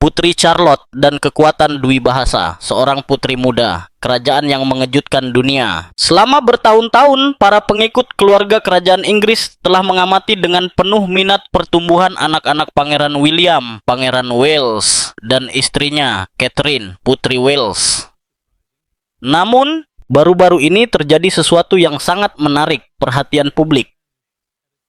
Putri Charlotte dan kekuatan Dwi Bahasa, seorang putri muda, kerajaan yang mengejutkan dunia. Selama bertahun-tahun, para pengikut keluarga kerajaan Inggris telah mengamati dengan penuh minat pertumbuhan anak-anak Pangeran William, Pangeran Wales, dan istrinya, Catherine, Putri Wales. Namun, baru-baru ini terjadi sesuatu yang sangat menarik perhatian publik.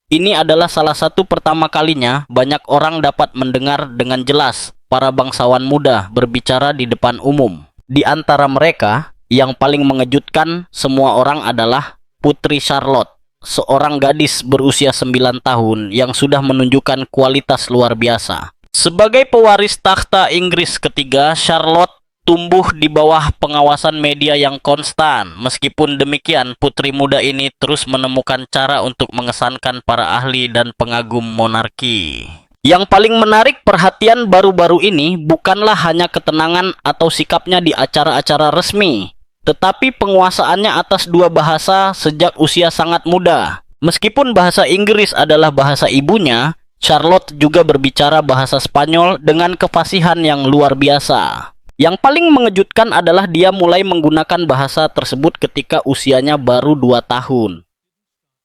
Ini adalah salah satu pertama kalinya banyak orang dapat mendengar dengan jelas para bangsawan muda berbicara di depan umum. Di antara mereka, yang paling mengejutkan semua orang adalah Putri Charlotte, seorang gadis berusia 9 tahun yang sudah menunjukkan kualitas luar biasa. Sebagai pewaris takhta Inggris ketiga, Charlotte tumbuh di bawah pengawasan media yang konstan. Meskipun demikian, putri muda ini terus menemukan cara untuk mengesankan para ahli dan pengagum monarki. Yang paling menarik perhatian baru-baru ini bukanlah hanya ketenangan atau sikapnya di acara-acara resmi, tetapi penguasaannya atas dua bahasa sejak usia sangat muda. Meskipun bahasa Inggris adalah bahasa ibunya, Charlotte juga berbicara bahasa Spanyol dengan kefasihan yang luar biasa. Yang paling mengejutkan adalah dia mulai menggunakan bahasa tersebut ketika usianya baru 2 tahun.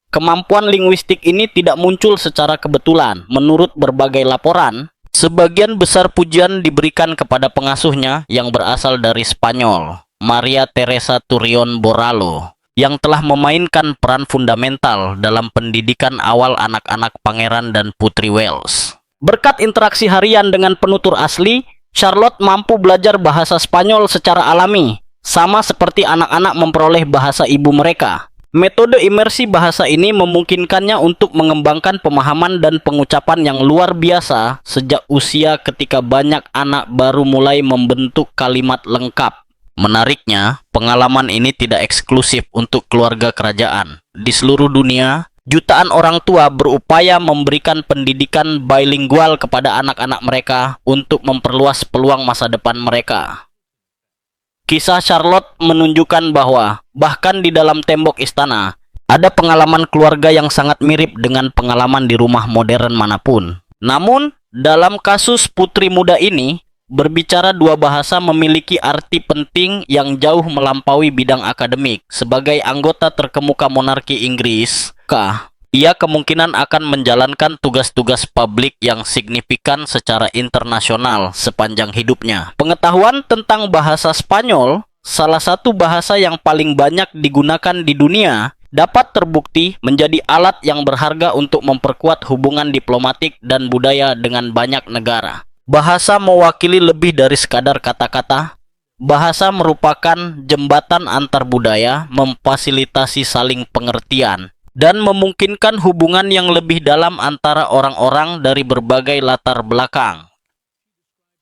Kemampuan linguistik ini tidak muncul secara kebetulan. Menurut berbagai laporan, sebagian besar pujian diberikan kepada pengasuhnya yang berasal dari Spanyol, Maria Teresa Turrión Borrallo, yang telah memainkan peran fundamental dalam pendidikan awal anak-anak pangeran dan putri Wales. Berkat interaksi harian dengan penutur asli, Charlotte mampu belajar bahasa Spanyol secara alami, sama seperti anak-anak memperoleh bahasa ibu mereka. Metode imersi bahasa ini memungkinkannya untuk mengembangkan pemahaman dan pengucapan yang luar biasa sejak usia ketika banyak anak baru mulai membentuk kalimat lengkap. Menariknya, pengalaman ini tidak eksklusif untuk keluarga kerajaan. Di seluruh dunia, jutaan orang tua berupaya memberikan pendidikan bilingual kepada anak-anak mereka untuk memperluas peluang masa depan mereka. Kisah Charlotte menunjukkan bahwa bahkan di dalam tembok istana, ada pengalaman keluarga yang sangat mirip dengan pengalaman di rumah modern manapun. Namun, dalam kasus putri muda ini, berbicara dua bahasa memiliki arti penting yang jauh melampaui bidang akademik. Sebagai anggota terkemuka monarki Inggris, ia kemungkinan akan menjalankan tugas-tugas publik yang signifikan secara internasional sepanjang hidupnya. Pengetahuan tentang bahasa Spanyol, salah satu bahasa yang paling banyak digunakan di dunia, dapat terbukti menjadi alat yang berharga untuk memperkuat hubungan diplomatik dan budaya dengan banyak negara. Bahasa mewakili lebih dari sekadar kata-kata. Bahasa merupakan jembatan antar budaya, memfasilitasi saling pengertian, dan memungkinkan hubungan yang lebih dalam antara orang-orang dari berbagai latar belakang.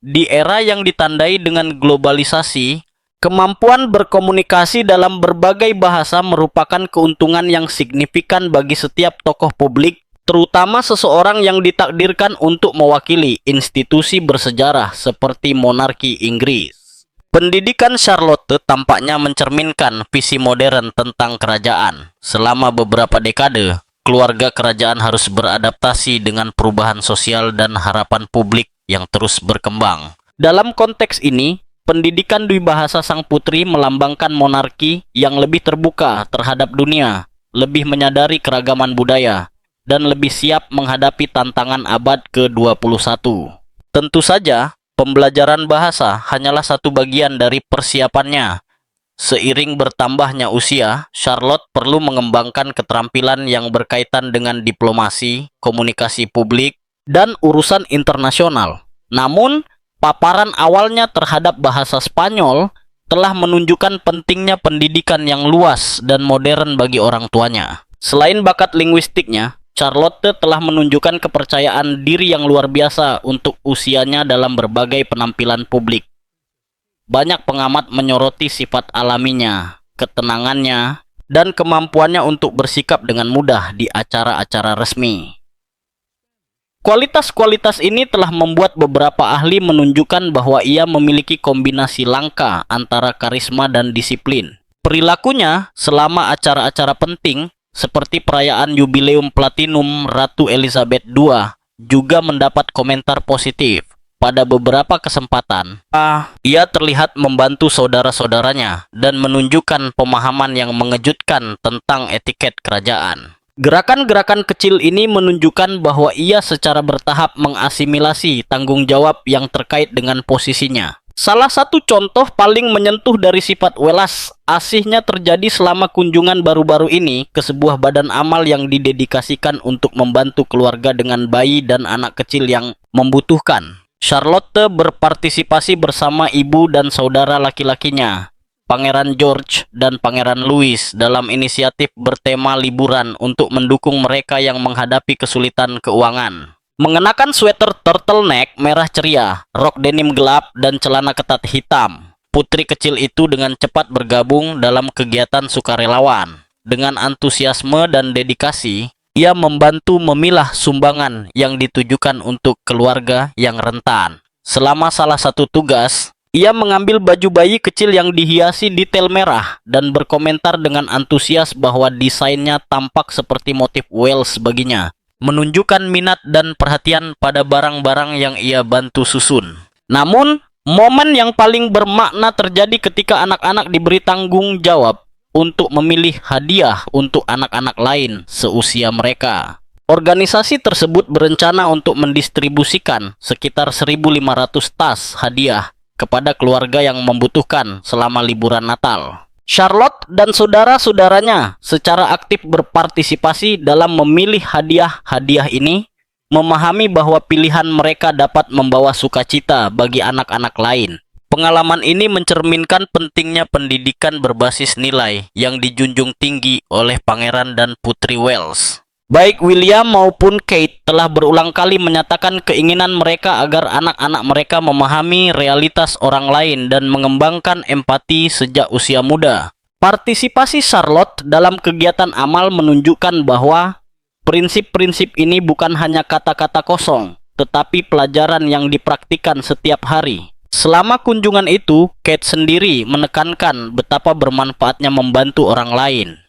Di era yang ditandai dengan globalisasi, kemampuan berkomunikasi dalam berbagai bahasa merupakan keuntungan yang signifikan bagi setiap tokoh publik, terutama seseorang yang ditakdirkan untuk mewakili institusi bersejarah seperti monarki Inggris. Pendidikan Charlotte tampaknya mencerminkan visi modern tentang kerajaan. Selama beberapa dekade, keluarga kerajaan harus beradaptasi dengan perubahan sosial dan harapan publik yang terus berkembang. Dalam konteks ini, pendidikan Dwi Bahasa sang putri melambangkan monarki yang lebih terbuka terhadap dunia, lebih menyadari keragaman budaya, dan lebih siap menghadapi tantangan abad ke-21. Tentu saja, pembelajaran bahasa hanyalah satu bagian dari persiapannya. Seiring bertambahnya usia, Charlotte perlu mengembangkan keterampilan yang berkaitan dengan diplomasi, komunikasi publik, dan urusan internasional. Namun, paparan awalnya terhadap bahasa Spanyol telah menunjukkan pentingnya pendidikan yang luas dan modern bagi orang tuanya. Selain bakat linguistiknya, Charlotte telah menunjukkan kepercayaan diri yang luar biasa untuk usianya dalam berbagai penampilan publik. Banyak pengamat menyoroti sifat alaminya, ketenangannya, dan kemampuannya untuk bersikap dengan mudah di acara-acara resmi. Kualitas-kualitas ini telah membuat beberapa ahli menunjukkan bahwa ia memiliki kombinasi langka antara karisma dan disiplin. Perilakunya selama acara-acara penting, seperti perayaan Jubileum Platinum Ratu Elizabeth II, juga mendapat komentar positif. pada beberapa kesempatan, ia terlihat membantu saudara-saudaranya dan menunjukkan pemahaman yang mengejutkan tentang etiket kerajaan. Gerakan-gerakan kecil ini menunjukkan bahwa ia secara bertahap mengasimilasi tanggung jawab yang terkait dengan posisinya. Salah satu contoh paling menyentuh dari sifat welas asihnya terjadi selama kunjungan baru-baru ini ke sebuah badan amal yang didedikasikan untuk membantu keluarga dengan bayi dan anak kecil yang membutuhkan. Charlotte berpartisipasi bersama ibu dan saudara laki-lakinya, Pangeran George dan Pangeran Louis, dalam inisiatif bertema liburan untuk mendukung mereka yang menghadapi kesulitan keuangan. Mengenakan sweater turtleneck merah ceria, rok denim gelap, dan celana ketat hitam, putri kecil itu dengan cepat bergabung dalam kegiatan sukarelawan. Dengan antusiasme dan dedikasi, ia membantu memilah sumbangan yang ditujukan untuk keluarga yang rentan. Selama salah satu tugas, ia mengambil baju bayi kecil yang dihiasi detail merah dan berkomentar dengan antusias bahwa desainnya tampak seperti motif Wales baginya, menunjukkan minat dan perhatian pada barang-barang yang ia bantu susun. Namun, momen yang paling bermakna terjadi ketika anak-anak diberi tanggung jawab untuk memilih hadiah untuk anak-anak lain seusia mereka. Organisasi tersebut berencana untuk mendistribusikan sekitar 1.500 tas hadiah kepada keluarga yang membutuhkan selama liburan Natal. Charlotte dan saudara-saudaranya secara aktif berpartisipasi dalam memilih hadiah-hadiah ini, memahami bahwa pilihan mereka dapat membawa sukacita bagi anak-anak lain. Pengalaman ini mencerminkan pentingnya pendidikan berbasis nilai yang dijunjung tinggi oleh Pangeran dan Putri Wales. Baik William maupun Kate telah berulang kali menyatakan keinginan mereka agar anak-anak mereka memahami realitas orang lain dan mengembangkan empati sejak usia muda. Partisipasi Charlotte dalam kegiatan amal menunjukkan bahwa prinsip-prinsip ini bukan hanya kata-kata kosong, tetapi pelajaran yang dipraktikkan setiap hari. Selama kunjungan itu, Kate sendiri menekankan betapa bermanfaatnya membantu orang lain.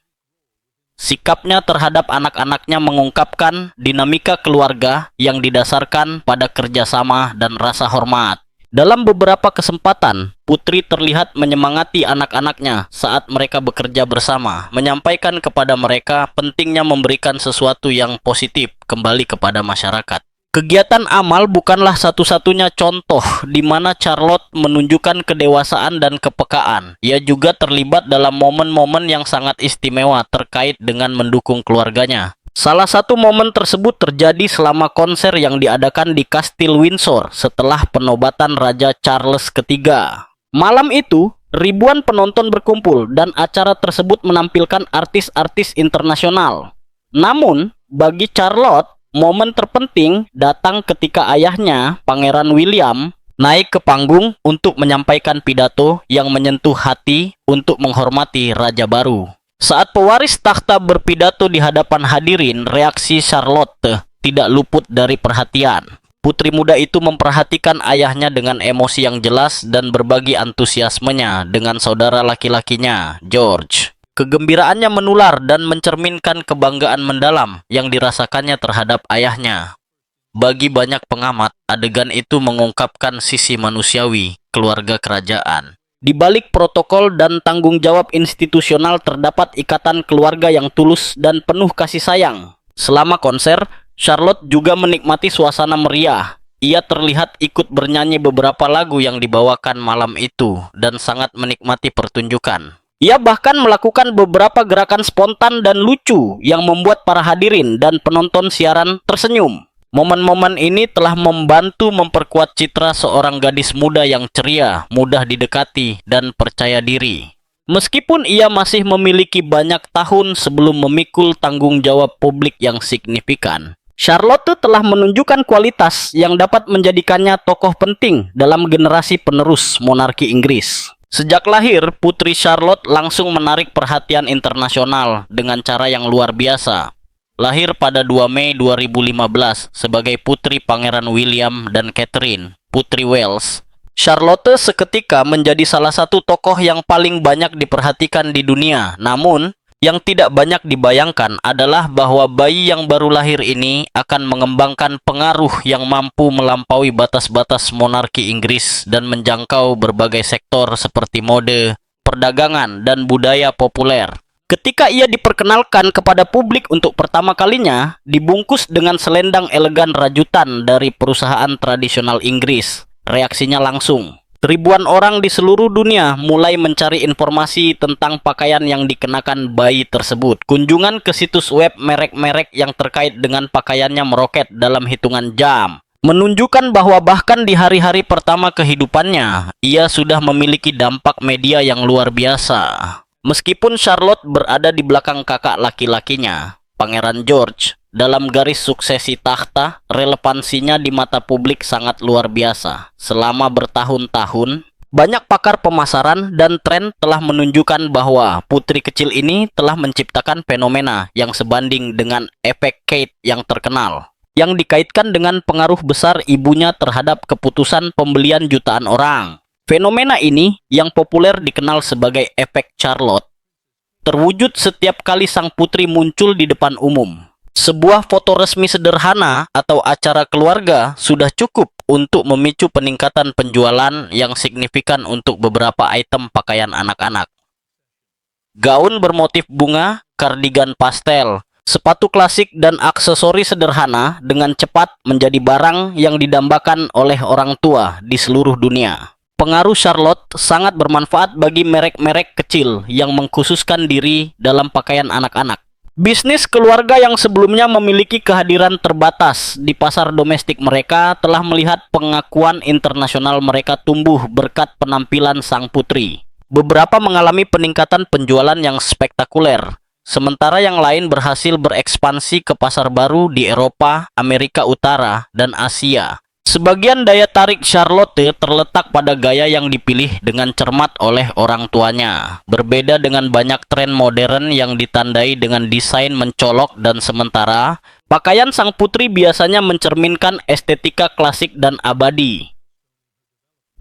Sikapnya terhadap anak-anaknya mengungkapkan dinamika keluarga yang didasarkan pada kerjasama dan rasa hormat. Dalam beberapa kesempatan, Putri terlihat menyemangati anak-anaknya saat mereka bekerja bersama, menyampaikan kepada mereka pentingnya memberikan sesuatu yang positif kembali kepada masyarakat. Kegiatan amal bukanlah satu-satunya contoh di mana Charlotte menunjukkan kedewasaan dan kepekaan. Ia juga terlibat dalam momen-momen yang sangat istimewa terkait dengan mendukung keluarganya. Salah satu momen tersebut terjadi selama konser yang diadakan di Kastil Windsor setelah penobatan Raja Charles III. Malam itu, ribuan penonton berkumpul dan acara tersebut menampilkan artis-artis internasional. Namun, bagi Charlotte, momen terpenting datang ketika ayahnya, Pangeran William, naik ke panggung untuk menyampaikan pidato yang menyentuh hati untuk menghormati raja baru. Saat pewaris takhta berpidato di hadapan hadirin, reaksi Charlotte tidak luput dari perhatian. Putri muda itu memperhatikan ayahnya dengan emosi yang jelas dan berbagi antusiasmenya dengan saudara laki-lakinya, George. Kegembiraannya menular dan mencerminkan kebanggaan mendalam yang dirasakannya terhadap ayahnya. Bagi banyak pengamat, adegan itu mengungkapkan sisi manusiawi keluarga kerajaan. Di balik protokol dan tanggung jawab institusional terdapat ikatan keluarga yang tulus dan penuh kasih sayang. Selama konser, Charlotte juga menikmati suasana meriah. Ia terlihat ikut bernyanyi beberapa lagu yang dibawakan malam itu dan sangat menikmati pertunjukan. Ia bahkan melakukan beberapa gerakan spontan dan lucu yang membuat para hadirin dan penonton siaran tersenyum. Momen-momen ini telah membantu memperkuat citra seorang gadis muda yang ceria, mudah didekati, dan percaya diri. Meskipun ia masih memiliki banyak tahun sebelum memikul tanggung jawab publik yang signifikan, Charlotte telah menunjukkan kualitas yang dapat menjadikannya tokoh penting dalam generasi penerus monarki Inggris. Sejak lahir, Putri Charlotte langsung menarik perhatian internasional dengan cara yang luar biasa. Lahir pada 2 Mei 2015 sebagai putri Pangeran William dan Catherine, Putri Wales, Charlotte seketika menjadi salah satu tokoh yang paling banyak diperhatikan di dunia. Namun, Yang tidak banyak dibayangkan adalah bahwa bayi yang baru lahir ini akan mengembangkan pengaruh yang mampu melampaui batas-batas monarki Inggris dan menjangkau berbagai sektor seperti mode, perdagangan, dan budaya populer. Ketika ia diperkenalkan kepada publik untuk pertama kalinya, dibungkus dengan selendang elegan rajutan dari perusahaan tradisional Inggris. Reaksinya langsung. Ribuan orang di seluruh dunia mulai mencari informasi tentang pakaian yang dikenakan bayi tersebut. Kunjungan ke situs web merek-merek yang terkait dengan pakaiannya meroket dalam hitungan jam, menunjukkan bahwa bahkan di hari-hari pertama kehidupannya, ia sudah memiliki dampak media yang luar biasa. Meskipun Charlotte berada di belakang kakak laki-lakinya, Pangeran George, dalam garis suksesi takhta, relevansinya di mata publik sangat luar biasa. Selama bertahun-tahun, banyak pakar pemasaran dan tren telah menunjukkan bahwa putri kecil ini telah menciptakan fenomena yang sebanding dengan efek Kate yang terkenal, yang dikaitkan dengan pengaruh besar ibunya terhadap keputusan pembelian jutaan orang. Fenomena ini, yang populer dikenal sebagai efek Charlotte, terwujud setiap kali sang putri muncul di depan umum. Sebuah foto resmi sederhana atau acara keluarga sudah cukup untuk memicu peningkatan penjualan yang signifikan untuk beberapa item pakaian anak-anak. Gaun bermotif bunga, kardigan pastel, sepatu klasik, dan aksesoris sederhana dengan cepat menjadi barang yang didambakan oleh orang tua di seluruh dunia. Pengaruh Charlotte sangat bermanfaat bagi merek-merek kecil yang mengkhususkan diri dalam pakaian anak-anak. Bisnis keluarga yang sebelumnya memiliki kehadiran terbatas di pasar domestik mereka telah melihat pengakuan internasional mereka tumbuh berkat penampilan sang putri. Beberapa mengalami peningkatan penjualan yang spektakuler, sementara yang lain berhasil berekspansi ke pasar baru di Eropa, Amerika Utara, dan Asia. Sebagian daya tarik Charlotte terletak pada gaya yang dipilih dengan cermat oleh orang tuanya. Berbeda dengan banyak tren modern yang ditandai dengan desain mencolok dan sementara, pakaian sang putri biasanya mencerminkan estetika klasik dan abadi.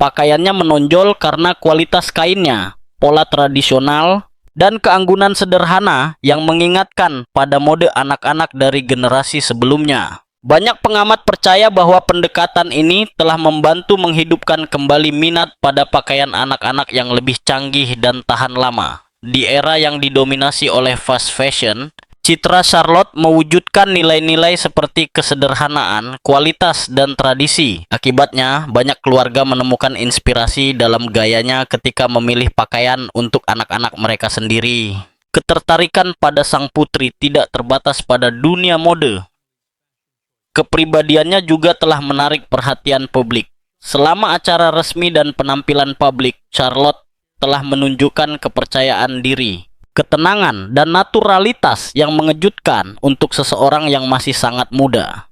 Pakaiannya menonjol karena kualitas kainnya, pola tradisional, dan keanggunan sederhana yang mengingatkan pada mode anak-anak dari generasi sebelumnya. Banyak pengamat percaya bahwa pendekatan ini telah membantu menghidupkan kembali minat pada pakaian anak-anak yang lebih canggih dan tahan lama. Di era yang didominasi oleh fast fashion, citra Charlotte mewujudkan nilai-nilai seperti kesederhanaan, kualitas, dan tradisi. Akibatnya, banyak keluarga menemukan inspirasi dalam gayanya ketika memilih pakaian untuk anak-anak mereka sendiri. Ketertarikan pada sang putri tidak terbatas pada dunia mode. Kepribadiannya juga telah menarik perhatian publik. Selama acara resmi dan penampilan publik, Charlotte telah menunjukkan kepercayaan diri, ketenangan, dan naturalitas yang mengejutkan untuk seseorang yang masih sangat muda.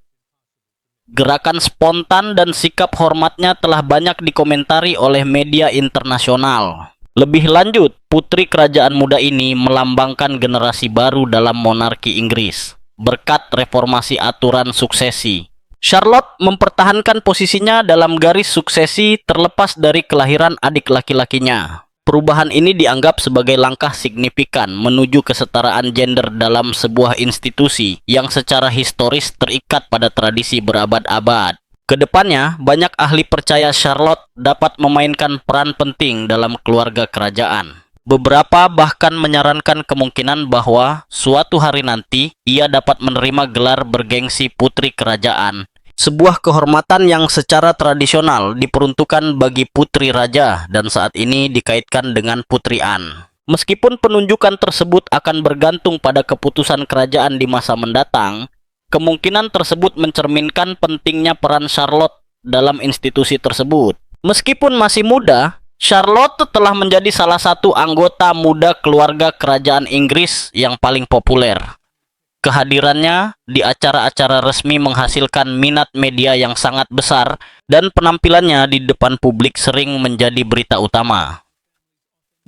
Gerakan spontan dan sikap hormatnya telah banyak dikomentari oleh media internasional. Lebih lanjut, putri kerajaan muda ini melambangkan generasi baru dalam monarki Inggris. Berkat reformasi aturan suksesi, Charlotte mempertahankan posisinya dalam garis suksesi terlepas dari kelahiran adik laki-lakinya. Perubahan ini dianggap sebagai langkah signifikan menuju kesetaraan gender dalam sebuah institusi yang secara historis terikat pada tradisi berabad-abad. Kedepannya, banyak ahli percaya Charlotte dapat memainkan peran penting dalam keluarga kerajaan. Beberapa bahkan menyarankan kemungkinan bahwa suatu hari nanti ia dapat menerima gelar bergengsi putri kerajaan, sebuah kehormatan yang secara tradisional diperuntukkan bagi putri raja dan saat ini dikaitkan dengan Putri Anne. Meskipun penunjukan tersebut akan bergantung pada keputusan kerajaan di masa mendatang, kemungkinan tersebut mencerminkan pentingnya peran Charlotte dalam institusi tersebut. Meskipun masih muda, Charlotte telah menjadi salah satu anggota muda keluarga kerajaan Inggris yang paling populer. Kehadirannya di acara-acara resmi menghasilkan minat media yang sangat besar dan penampilannya di depan publik sering menjadi berita utama.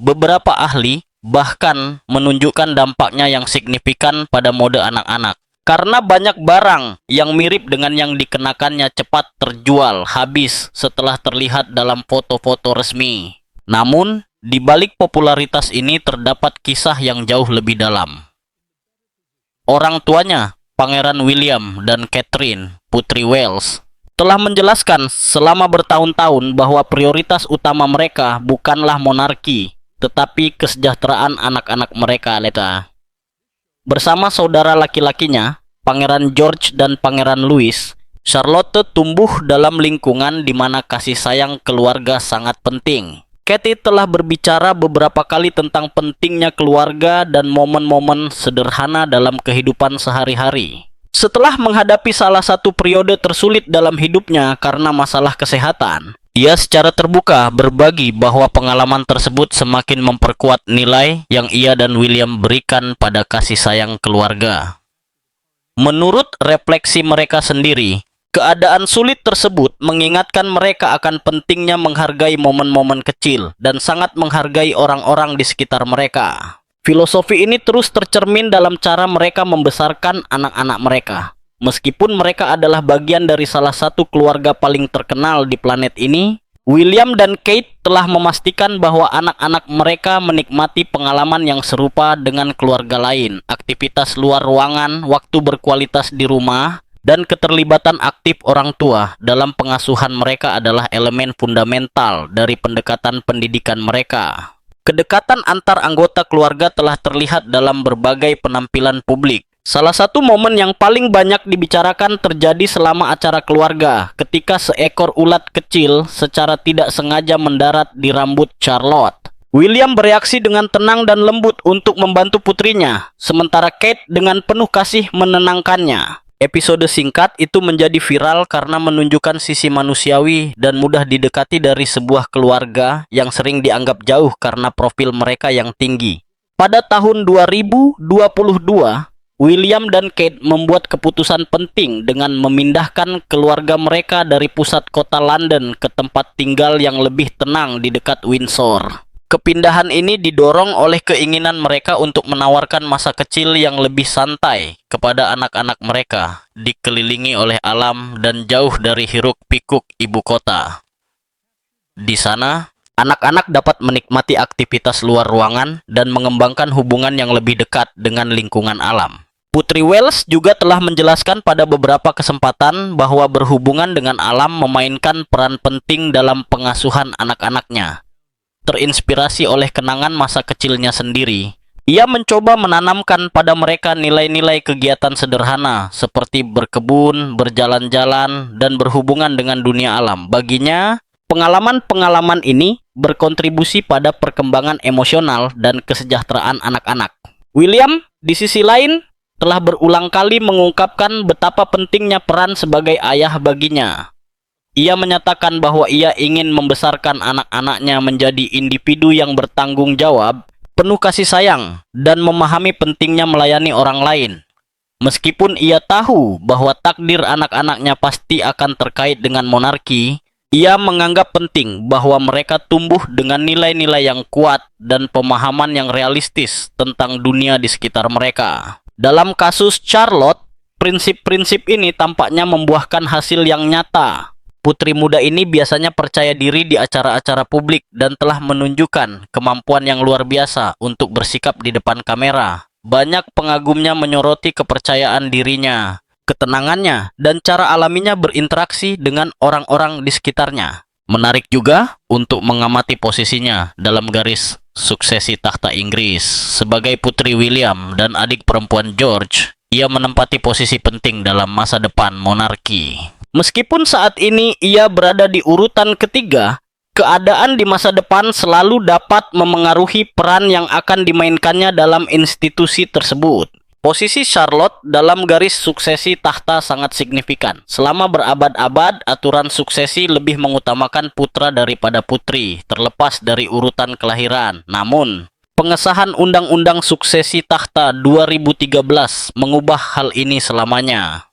Beberapa ahli bahkan menunjukkan dampaknya yang signifikan pada mode anak-anak. Karena banyak barang yang mirip dengan yang dikenakannya cepat terjual habis setelah terlihat dalam foto-foto resmi. Namun, di balik popularitas ini terdapat kisah yang jauh lebih dalam. Orang tuanya, Pangeran William dan Catherine, Putri Wales, telah menjelaskan selama bertahun-tahun bahwa prioritas utama mereka bukanlah monarki, tetapi kesejahteraan anak-anak mereka. Bersama saudara laki-lakinya, Pangeran George dan Pangeran Louis, Charlotte tumbuh dalam lingkungan di mana kasih sayang keluarga sangat penting. Katie telah berbicara beberapa kali tentang pentingnya keluarga dan momen-momen sederhana dalam kehidupan sehari-hari. Setelah menghadapi salah satu periode tersulit dalam hidupnya karena masalah kesehatan, ia secara terbuka berbagi bahwa pengalaman tersebut semakin memperkuat nilai yang ia dan William berikan pada kasih sayang keluarga. Menurut refleksi mereka sendiri, keadaan sulit tersebut mengingatkan mereka akan pentingnya menghargai momen-momen kecil dan sangat menghargai orang-orang di sekitar mereka. Filosofi ini terus tercermin dalam cara mereka membesarkan anak-anak mereka. Meskipun mereka adalah bagian dari salah satu keluarga paling terkenal di planet ini, William dan Kate telah memastikan bahwa anak-anak mereka menikmati pengalaman yang serupa dengan keluarga lain, aktivitas luar ruangan, waktu berkualitas di rumah, dan keterlibatan aktif orang tua dalam pengasuhan mereka adalah elemen fundamental dari pendekatan pendidikan mereka. Kedekatan antar anggota keluarga telah terlihat dalam berbagai penampilan publik. Salah satu momen yang paling banyak dibicarakan terjadi selama acara keluarga, ketika seekor ulat kecil secara tidak sengaja mendarat di rambut Charlotte. William bereaksi dengan tenang dan lembut untuk membantu putrinya, sementara Kate dengan penuh kasih menenangkannya. Episode singkat itu menjadi viral karena menunjukkan sisi manusiawi dan mudah didekati dari sebuah keluarga yang sering dianggap jauh karena profil mereka yang tinggi. Pada tahun 2022, William dan Kate membuat keputusan penting dengan memindahkan keluarga mereka dari pusat kota London ke tempat tinggal yang lebih tenang di dekat Windsor. Kepindahan ini didorong oleh keinginan mereka untuk menawarkan masa kecil yang lebih santai kepada anak-anak mereka, dikelilingi oleh alam dan jauh dari hiruk-pikuk ibu kota. Di sana, anak-anak dapat menikmati aktivitas luar ruangan dan mengembangkan hubungan yang lebih dekat dengan lingkungan alam. Putri Wales juga telah menjelaskan pada beberapa kesempatan bahwa berhubungan dengan alam memainkan peran penting dalam pengasuhan anak-anaknya. Terinspirasi oleh kenangan masa kecilnya sendiri, ia mencoba menanamkan pada mereka nilai-nilai kegiatan sederhana seperti berkebun, berjalan-jalan, dan berhubungan dengan dunia alam. Baginya, pengalaman-pengalaman ini berkontribusi pada perkembangan emosional dan kesejahteraan anak-anak. William, di sisi lain, telah berulang kali mengungkapkan betapa pentingnya peran sebagai ayah baginya. Ia menyatakan bahwa ia ingin membesarkan anak-anaknya menjadi individu yang bertanggung jawab, penuh kasih sayang, dan memahami pentingnya melayani orang lain. Meskipun ia tahu bahwa takdir anak-anaknya pasti akan terkait dengan monarki, ia menganggap penting bahwa mereka tumbuh dengan nilai-nilai yang kuat dan pemahaman yang realistis tentang dunia di sekitar mereka. Dalam kasus Charlotte, prinsip-prinsip ini tampaknya membuahkan hasil yang nyata. Putri muda ini biasanya percaya diri di acara-acara publik dan telah menunjukkan kemampuan yang luar biasa untuk bersikap di depan kamera. Banyak pengagumnya menyoroti kepercayaan dirinya, ketenangannya, dan cara alaminya berinteraksi dengan orang-orang di sekitarnya. Menarik juga untuk mengamati posisinya dalam garis suksesi takhta Inggris. Sebagai putri William dan adik perempuan George, ia menempati posisi penting dalam masa depan monarki. Meskipun saat ini ia berada di urutan ketiga, keadaan di masa depan selalu dapat memengaruhi peran yang akan dimainkannya dalam institusi tersebut. Posisi Charlotte dalam garis suksesi takhta sangat signifikan. Selama berabad-abad, aturan suksesi lebih mengutamakan putra daripada putri, terlepas dari urutan kelahiran. Namun, pengesahan Undang-Undang Suksesi Takhta 2013 mengubah hal ini selamanya.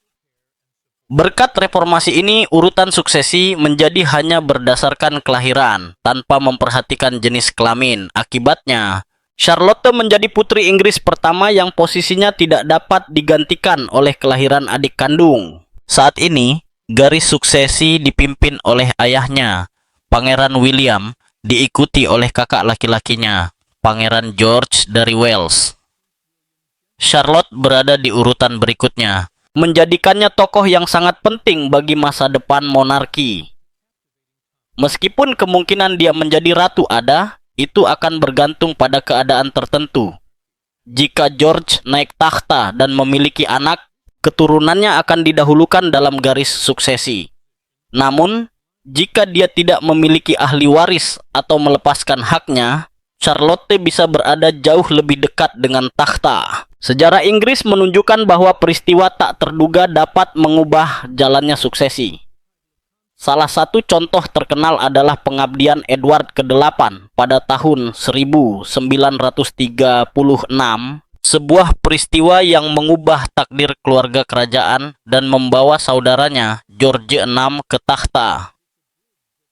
Berkat reformasi ini, urutan suksesi menjadi hanya berdasarkan kelahiran, tanpa memperhatikan jenis kelamin. Akibatnya, Charlotte menjadi putri Inggris pertama yang posisinya tidak dapat digantikan oleh kelahiran adik kandung. Saat ini, garis suksesi dipimpin oleh ayahnya, Pangeran William, diikuti oleh kakak laki-lakinya, Pangeran George dari Wales. Charlotte berada di urutan berikutnya, menjadikannya tokoh yang sangat penting bagi masa depan monarki. Meskipun kemungkinan dia menjadi ratu ada, itu akan bergantung pada keadaan tertentu. Jika George naik takhta dan memiliki anak, keturunannya akan didahulukan dalam garis suksesi. Namun, jika dia tidak memiliki ahli waris atau melepaskan haknya, Charlotte bisa berada jauh lebih dekat dengan takhta. Sejarah Inggris menunjukkan bahwa peristiwa tak terduga dapat mengubah jalannya suksesi. Salah satu contoh terkenal adalah pengabdian Edward ke-8 pada tahun 1936, sebuah peristiwa yang mengubah takdir keluarga kerajaan dan membawa saudaranya George VI ke takhta.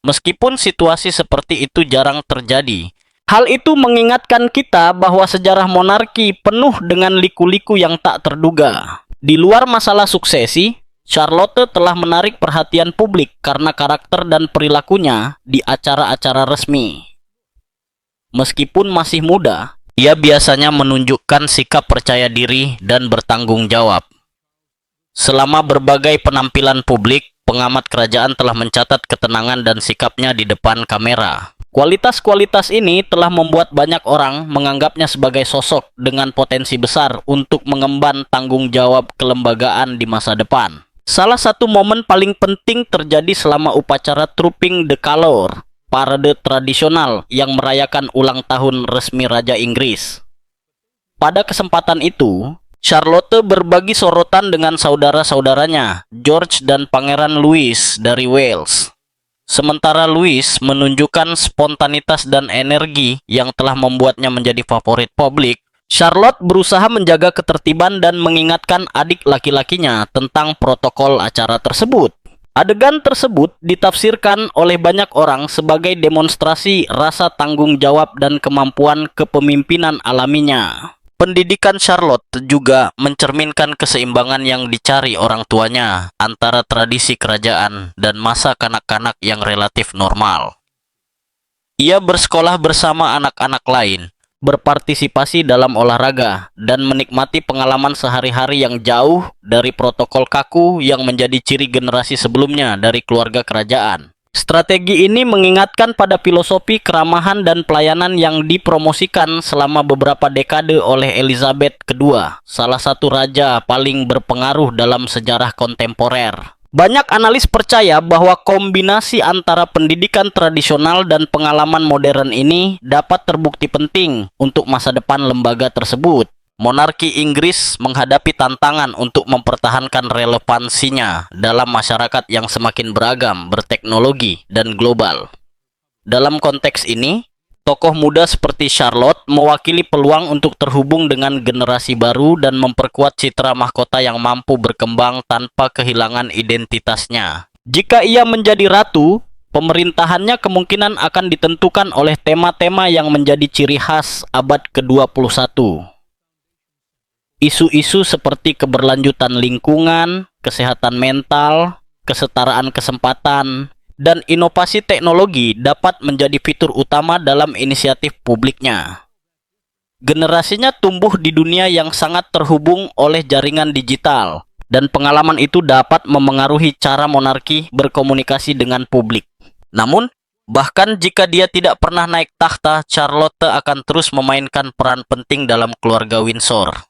Meskipun situasi seperti itu jarang terjadi, hal itu mengingatkan kita bahwa sejarah monarki penuh dengan liku-liku yang tak terduga. Di luar masalah suksesi, Charlotte telah menarik perhatian publik karena karakter dan perilakunya di acara-acara resmi. Meskipun masih muda, ia biasanya menunjukkan sikap percaya diri dan bertanggung jawab. Selama berbagai penampilan publik, pengamat kerajaan telah mencatat ketenangan dan sikapnya di depan kamera. Kualitas-kualitas ini telah membuat banyak orang menganggapnya sebagai sosok dengan potensi besar untuk mengemban tanggung jawab kelembagaan di masa depan. Salah satu momen paling penting terjadi selama upacara Trooping the Colour, parade tradisional yang merayakan ulang tahun resmi Raja Inggris. Pada kesempatan itu, Charlotte berbagi sorotan dengan saudara-saudaranya, George dan Pangeran Louis dari Wales. Sementara Louis menunjukkan spontanitas dan energi yang telah membuatnya menjadi favorit publik, Charlotte berusaha menjaga ketertiban dan mengingatkan adik laki-lakinya tentang protokol acara tersebut. Adegan tersebut ditafsirkan oleh banyak orang sebagai demonstrasi rasa tanggung jawab dan kemampuan kepemimpinan alaminya. Pendidikan Charlotte juga mencerminkan keseimbangan yang dicari orang tuanya antara tradisi kerajaan dan masa kanak-kanak yang relatif normal. Ia bersekolah bersama anak-anak lain, berpartisipasi dalam olahraga, dan menikmati pengalaman sehari-hari yang jauh dari protokol kaku yang menjadi ciri generasi sebelumnya dari keluarga kerajaan. Strategi ini mengingatkan pada filosofi keramahan dan pelayanan yang dipromosikan selama beberapa dekade oleh Elizabeth II, salah satu raja paling berpengaruh dalam sejarah kontemporer. Banyak analis percaya bahwa kombinasi antara pendidikan tradisional dan pengalaman modern ini dapat terbukti penting untuk masa depan lembaga tersebut. Monarki Inggris menghadapi tantangan untuk mempertahankan relevansinya dalam masyarakat yang semakin beragam, berteknologi, dan global. Dalam konteks ini, tokoh muda seperti Charlotte mewakili peluang untuk terhubung dengan generasi baru dan memperkuat citra mahkota yang mampu berkembang tanpa kehilangan identitasnya. Jika ia menjadi ratu, pemerintahannya kemungkinan akan ditentukan oleh tema-tema yang menjadi ciri khas abad ke-21. Isu-isu seperti keberlanjutan lingkungan, kesehatan mental, kesetaraan kesempatan, dan inovasi teknologi dapat menjadi fitur utama dalam inisiatif publiknya. Generasinya tumbuh di dunia yang sangat terhubung oleh jaringan digital, dan pengalaman itu dapat memengaruhi cara monarki berkomunikasi dengan publik. Namun, bahkan jika dia tidak pernah naik takhta, Charlotte akan terus memainkan peran penting dalam keluarga Windsor.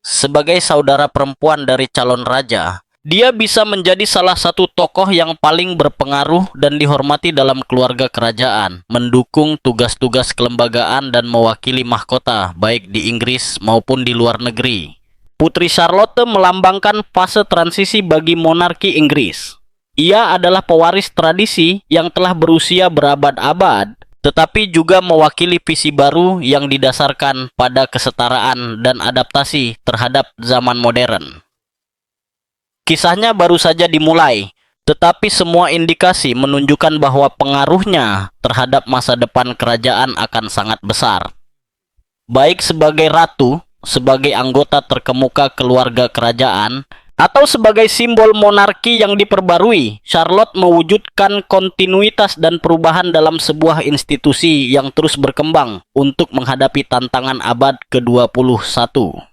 Sebagai saudara perempuan dari calon raja, dia bisa menjadi salah satu tokoh yang paling berpengaruh dan dihormati dalam keluarga kerajaan, mendukung tugas-tugas kelembagaan dan mewakili mahkota baik di Inggris maupun di luar negeri. Putri Charlotte melambangkan fase transisi bagi monarki Inggris. Ia adalah pewaris tradisi yang telah berusia berabad-abad, tetapi juga mewakili visi baru yang didasarkan pada kesetaraan dan adaptasi terhadap zaman modern. Kisahnya baru saja dimulai, tetapi semua indikasi menunjukkan bahwa pengaruhnya terhadap masa depan kerajaan akan sangat besar. Baik sebagai ratu, sebagai anggota terkemuka keluarga kerajaan, Atau sebagai simbol monarki yang diperbarui, Charlotte mewujudkan kontinuitas dan perubahan dalam sebuah institusi yang terus berkembang untuk menghadapi tantangan abad ke-21.